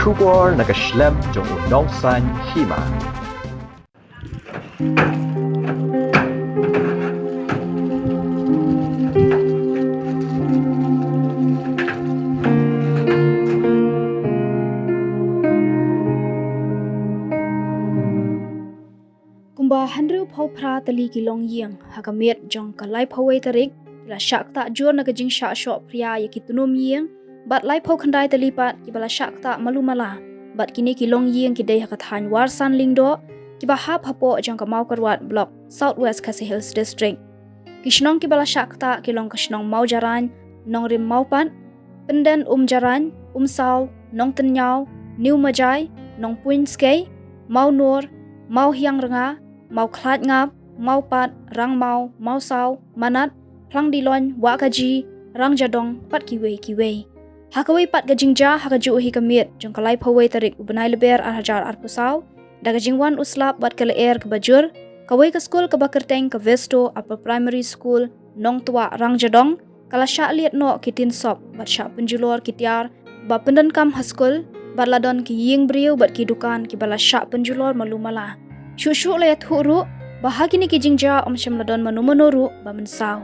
Kubor nagaslem jong unongsan Hima. Kumba handru phau phra Tylli ki Longïing hakamiet jong kalai Kawei tarik la Shah tak jur nagajing Shah shop Phria ya ki tunum ying bat lai phau khandai Tylli pat ki bala Shah tak malumala bat kini ki Longïing ki dei hakathan warsan lingdo ki ba hap hapo jong ka mau karwat block Southwest Khasi Hills district kishnong ki bala Shah tak ki long kishnong mau jaran nong rim mau pat penden jaran saw nong tenyau new majai nong puin skei mau nur mau hiang renga mau klat ngap, mau pat, rang mau saw, manat, plang dilon, wakaji, rang jadong, pat kiwei. Hakawei pat gajing ja hakaju hi kamiet, jong kalai Kawei tarik ubenai leber hajar arpusaw, da gajing wan uslap bat kala air ke bajur, Kawei ke Skul ke bakerteng ke Vesto upper primary school, nong tua rang jadong, kala Shah liat no ki Kynthup, bat Shah penjulor ki tiar, ba pendan kam haskul, bat ladon ki ying briu bat ki dukan ki bala Shah penjulor malumala. Shushu layat huru, bahagi ni kijing ja om syam ladon manu manoru ba mensaw.